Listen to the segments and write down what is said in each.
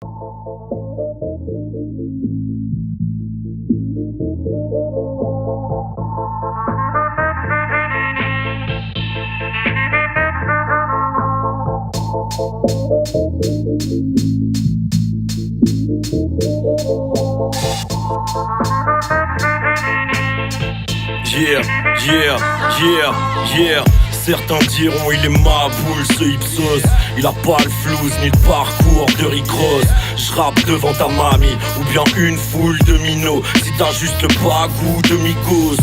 Yeah, yeah, yeah, yeah. Certains diront il est ma boule ce Ipsos. Il a pas le flouze ni le parcours de Rick Ross. J'rappe devant ta mamie ou bien une foule de minots. Si t'as juste le bagou de Migos,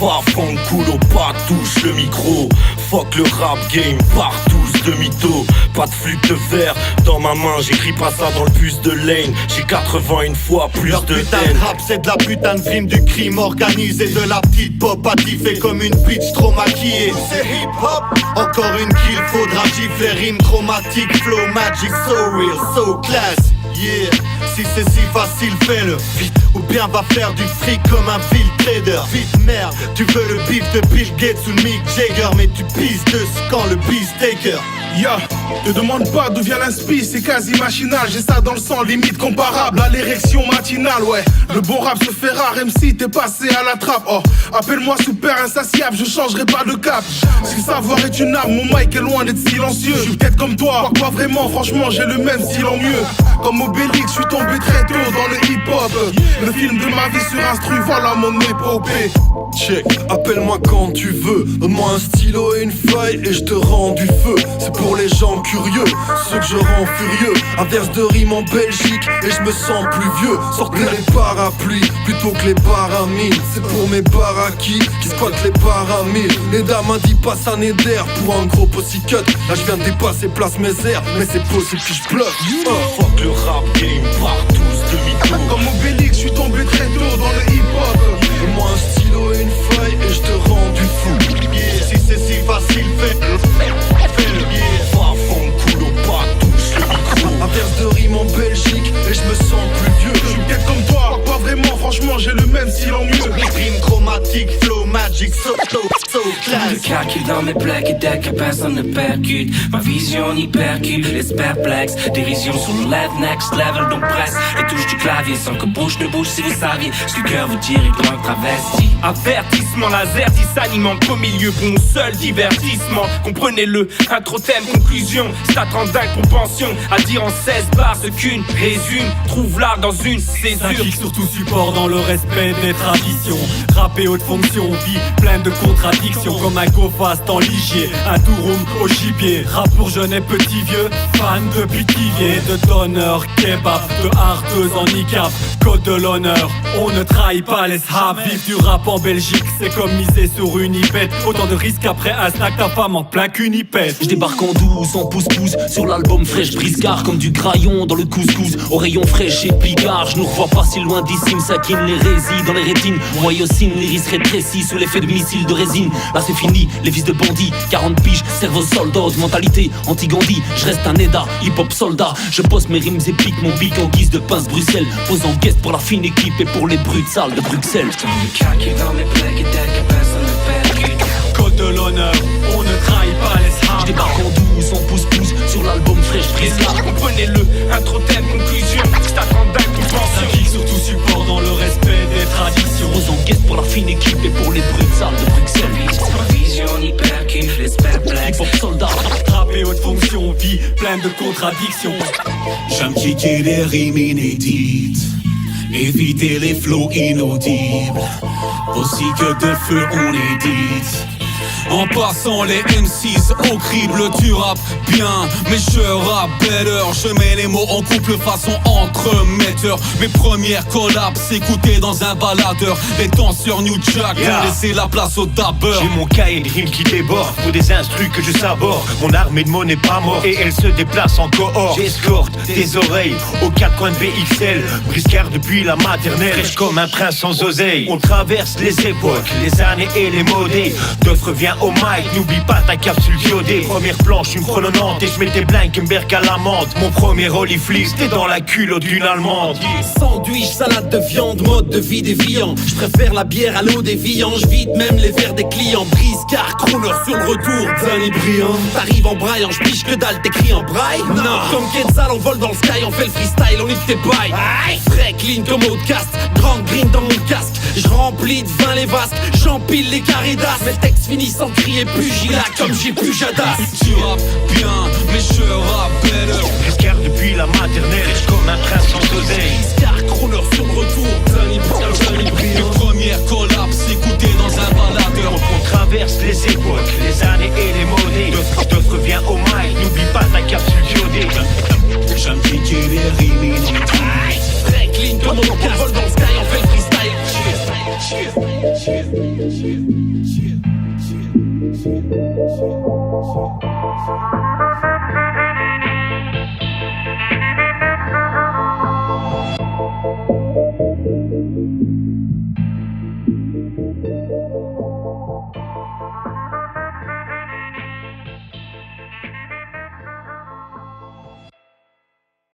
va fond coulo, pas touche le micro. Fuck le rap game, partous de mytho. Pas de flûte de verre dans ma main, j'écris pas ça dans le bus de Lane. J'ai 81 fois plus leur de putain haine. de rap c'est de la putain de rime, du crime organisé, de la petite pop attifée comme une bitch trop maquillée. C'est hip hop, encore une kill, faudra gifler, rime chromatique, flow magic, so real, so class. Yeah, si c'est si facile, fais-le vite. Ou bien va faire du fric comme un field trader. Vite merde, tu veux le beef de Bill Gates ou de Mick Jagger, mais tu pisses dessus quand le beast taker. Ya, te demande pas d'où vient l'inspi, c'est quasi machinal. J'ai ça dans le sang, limite comparable à l'érection matinale, ouais. Le bon rap se fait rare, MC, t'es passé à la trappe. Oh, appelle-moi super insatiable, je changerai pas de cap. Si le savoir est une arme, mon mic est loin d'être silencieux. Je suis peut-être comme toi, pas vraiment, franchement, j'ai le même style en mieux. Comme Obélix, je suis tombé très tôt dans le hip-hop. Le film de ma vie sur instru, voilà mon épopée. Check, appelle-moi quand tu veux. Donne-moi un stylo et une feuille et je te rends du feu. C'est pour les gens curieux, ceux que je rends furieux. Un verse de rime en Belgique et je me sens plus vieux. Sortez les parapluies plutôt que les baramines. C'est pour mes baraquis qui squattent les baramines. Les dames dit passe un d'air pour un gros pussy cut. Là je viens de dépasser place mes airs, mais c'est possible que je bluffe. Fuck le rap game, partout de mytho. Comme Obélix, je suis tombé très tôt dans le hip-hop. Donne-moi un stylo et une feuille et je te rends du fou. Yeah, si c'est si facile, fais-le. Yeah, va fond coulo, pas touche le micro. Un verse de rime en Belgique et je me sens plus vieux. Je suis peut-être comme toi, pas vraiment, franchement, j'ai le même style en mieux. Rime chromatique, flow magic, so class. Le calcul dans mes plaques et dès que personne ne percute, ma vision y percute, laisse perplexe. Dérision sur le lève, next level, donc presse et touche du clavier sans que bouche ne bouge si vous saviez ce que le cœur vous dirige comme un travesti. Avertissement laser, si s'anime en qu'au milieu pour mon seul divertissement. Comprenez-le, intro thème, conclusion, stat en dingue pour pension. À dire en 16 barres ce qu'une résume, trouve l'art dans une césure. Ça kick sur tout support dans le respect des traditions. Rap et haute fonction, vie pleine de contradictions. Comme un go fast en ligier, un touroum au gibier. Rap pour jeunes et petits vieux, fan de Pithiviers, de donneurs, kebab, de harteuses en niqab. Code de l'honneur, on ne trahit pas les sables. Vivre du rap en Belgique, c'est comme miser sur une hypette. Autant de risques après un snack, ta femme en plein cunipète. Je débarque en douce, en pouce-pouce, sur l'album fraîche briscard. Comme du graillon dans le couscous, au rayon fraîche et picard. Je nous revois pas si loin d'ici, m'saquine l'hérésie dans les rétines. Moyocine, l'iris rétréci sous l'effet de missiles de résine. Là c'est fini, les fils de bandits, 40 piges, cerveau soldat, mentalité anti-Gandhi. Je reste un EDA, hip-hop soldat. Je pose mes rimes épiques, mon bic en guise de pince Bruxelles. Pose en guest pour la fine équipe et pour les brutes sales de Bruxelles. Le calcul dans mes plaques et dès que personne ne percute. Code de l'honneur, on ne trahit pas les sables. Je débarque en douce, en pouce-pouce, sur l'album fraîche briscard. Comprenez-le, intro thème, conclusion, stat en dingue pour Ça pension. kick sur tout support dans le respect des traditions. Pose en guest pour la fine équipe et pour les brutes sales de Bruxelles. Ma vision y percute, laisse perplexe. Hip-hop soldat, rap et haute fonction, vie pleine de contradictions. J'aime kicker des rimes inédites, éviter les flots inaudibles, aussi que de feu on édite. En passant les M6 au crible, tu rappes bien, mais je rappe better. Je mets les mots en couple façon entremetteur. Mes premières collabs s'écoutaient dans un baladeur. Les danseurs New Jack ont laissé la place au dabber. J'ai mon cahier de rimes qui déborde pour des instrus que je saborde. Mon armée de mots n'est pas morte et elle se déplace en cohorte. J'escorte tes oreilles aux quatre coins de BXL. Briscard depuis la maternelle, fraîche comme un prince sans oseille. On traverse les époques, les années et les modés. D'offres viennent viens au mic, n'oublie pas ta capsule diodée. Première planche, une chrononante et je mets des Blankenberg à l'amande. Mon premier Rolly Flip, c'était dans la culotte d'une Allemande. Sandwich, salade de viande, mode de vie déviant. Je préfère la bière à l'eau déviant. Je vide même les verres des clients. Briscard, crooner sur le retour, Danny brillant. T'arrives en braillant, je piche que dalle, t'écris en braille. Non, comme Quetzal, on vole dans le sky, on fait le freestyle, on nique tes bails. Frais, clean comme Outcast, grande green dans mon casque. Je remplis de vin les vasques, j'empile les carridas. Mes textes finissent en crier pugilat comme j'ai pu Jadas. Tu rappes bien, mais je rappelle. Briscard depuis la maternelle, riche comme un prince sans oseille. Briscard, crooner sur le retour, Danny brillant. Mes premières collapses écoutées dans un baladeur. On traverse les époques, les années et les monnaies. D'autres viens au mic, n'oublie pas ta capsule diodée. J'aime kicker les rimes. Très clean comme on vole dans le sky, on fait le freestyle. Cheers.